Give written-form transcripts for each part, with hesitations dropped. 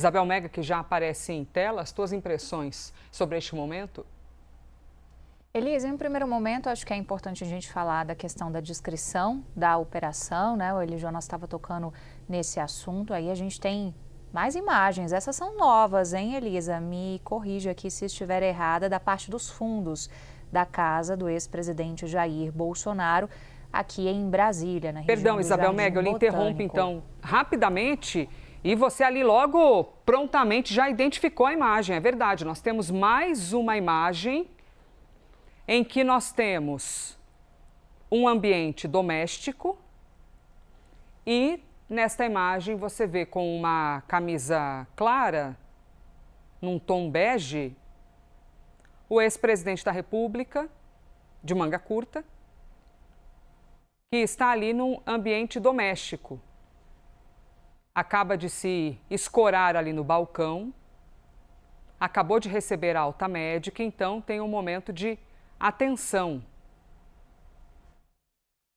Isabel Mega, que já aparece em tela, as tuas impressões sobre este momento? Elisa, em um primeiro momento, acho que é importante a gente falar da questão da descrição da operação, né? O Eli Jonas estava tocando nesse assunto, aí a gente tem mais imagens. Essas são novas, hein, Elisa? Me corrija aqui se estiver errada, da parte dos fundos da casa do ex-presidente Jair Bolsonaro, aqui em Brasília, na região Perdão, do Isabel Jardim Mega, eu lhe interrompo Botânico. então rapidamente e você ali logo prontamente já identificou a imagem. É verdade, nós temos mais uma imagem em que nós temos um ambiente doméstico e nesta imagem você vê com uma camisa clara, num tom bege, o ex-presidente da República, de manga curta, que está ali num ambiente doméstico. Acaba de se escorar ali no balcão, acabou de receber alta médica, então tem um momento de atenção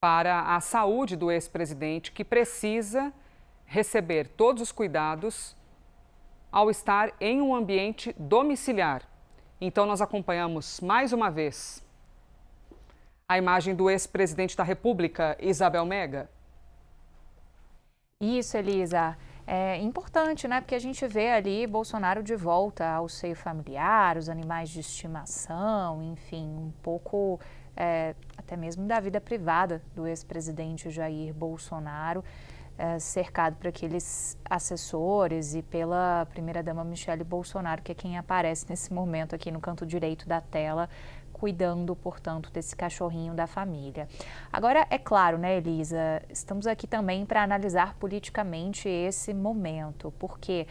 para a saúde do ex-presidente, que precisa receber todos os cuidados ao estar em um ambiente domiciliar. Então nós acompanhamos mais uma vez a imagem do ex-presidente da República, Isabel Mega. Isso, Elisa. É importante, né? Porque a gente vê ali Bolsonaro de volta ao seio familiar, os animais de estimação, enfim, um pouco até mesmo da vida privada do ex-presidente Jair Bolsonaro, cercado por aqueles assessores e pela primeira-dama Michele Bolsonaro, que é quem aparece nesse momento aqui no canto direito da tela, cuidando, portanto, desse cachorrinho da família. Agora, é claro, né, Elisa, estamos aqui também para analisar politicamente esse momento, porque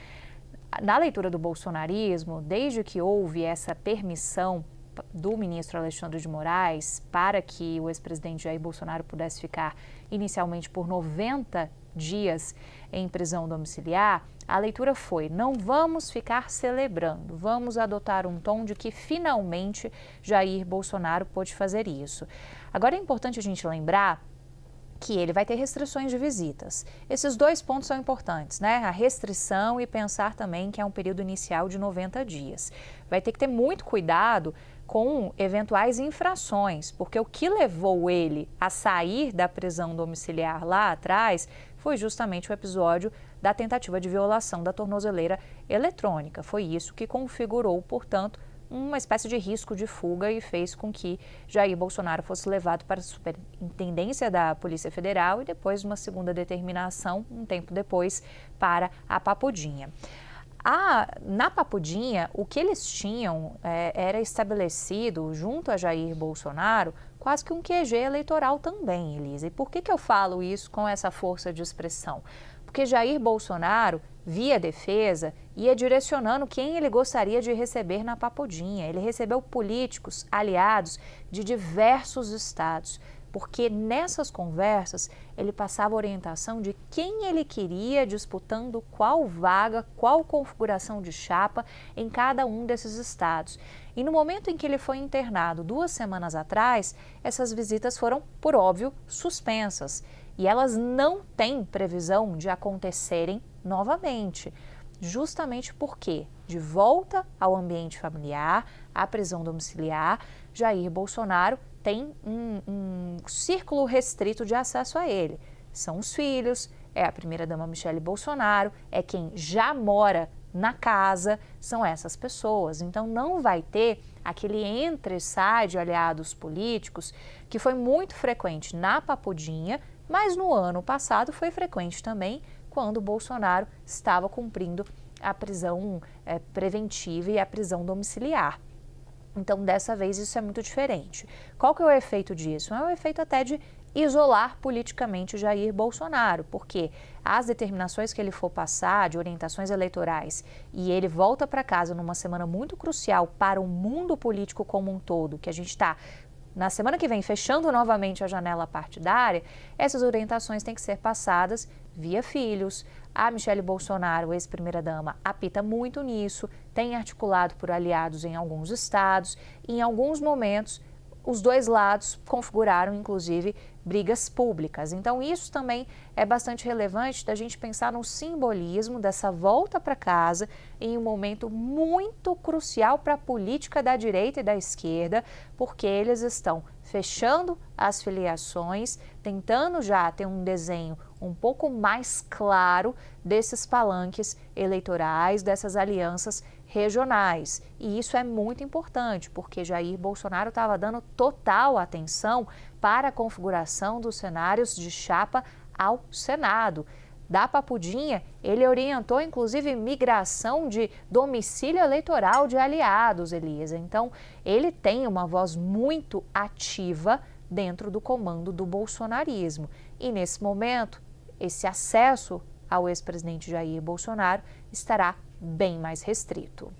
na leitura do bolsonarismo, desde que houve essa permissão do ministro Alexandre de Moraes para que o ex-presidente Jair Bolsonaro pudesse ficar inicialmente por 90 dias em prisão domiciliar, a leitura foi: não vamos ficar celebrando, vamos adotar um tom de que finalmente Jair Bolsonaro pôde fazer isso. Agora é importante a gente lembrar que ele vai ter restrições de visitas. Esses dois pontos são importantes, né? A restrição e pensar também que é um período inicial de 90 dias. Vai ter que ter muito cuidado com eventuais infrações, porque o que levou ele a sair da prisão domiciliar lá atrás foi justamente o episódio da tentativa de violação da tornozeleira eletrônica. Foi isso que configurou, portanto, uma espécie de risco de fuga e fez com que Jair Bolsonaro fosse levado para a Superintendência da Polícia Federal e depois, uma segunda determinação, um tempo depois, para a Papudinha. Na Papudinha, o que eles tinham era estabelecido, junto a Jair Bolsonaro, quase que um QG eleitoral também, Elisa. E por que eu falo isso com essa força de expressão? Porque Jair Bolsonaro, via defesa, ia direcionando quem ele gostaria de receber na Papudinha. Ele recebeu políticos aliados de diversos estados, porque nessas conversas ele passava orientação de quem ele queria disputando qual vaga, qual configuração de chapa em cada um desses estados. E no momento em que ele foi internado 2 semanas atrás, essas visitas foram, por óbvio, suspensas. E elas não têm previsão de acontecerem novamente, justamente porque, de volta ao ambiente familiar, à prisão domiciliar, Jair Bolsonaro tem um círculo restrito de acesso a ele. São os filhos, é a primeira-dama Michele Bolsonaro, é quem já mora na casa, são essas pessoas. Então não vai ter aquele entra e sai de aliados políticos que foi muito frequente na Papudinha, mas no ano passado foi frequente também quando Bolsonaro estava cumprindo a prisão preventiva e a prisão domiciliar. Então, dessa vez, isso é muito diferente. Qual que é o efeito disso? É o efeito até de isolar politicamente Jair Bolsonaro, porque as determinações que ele for passar, de orientações eleitorais, e ele volta para casa numa semana muito crucial para o mundo político como um todo, que a gente está, na semana que vem, fechando novamente a janela partidária, essas orientações têm que ser passadas via filhos. A Michele Bolsonaro, ex-primeira-dama, apita muito nisso, tem articulado por aliados em alguns estados e, em alguns momentos, os dois lados configuraram, inclusive, brigas públicas. Então, isso também é bastante relevante da gente pensar no simbolismo dessa volta para casa em um momento muito crucial para a política da direita e da esquerda, porque eles estão fechando as filiações, tentando já ter um desenho um pouco mais claro desses palanques eleitorais, dessas alianças regionais. E isso é muito importante, porque Jair Bolsonaro estava dando total atenção para a configuração dos cenários de chapa ao Senado. Da Papudinha, ele orientou, inclusive, migração de domicílio eleitoral de aliados, Elisa. Então, ele tem uma voz muito ativa dentro do comando do bolsonarismo. E, nesse momento, esse acesso ao ex-presidente Jair Bolsonaro estará bem mais restrito.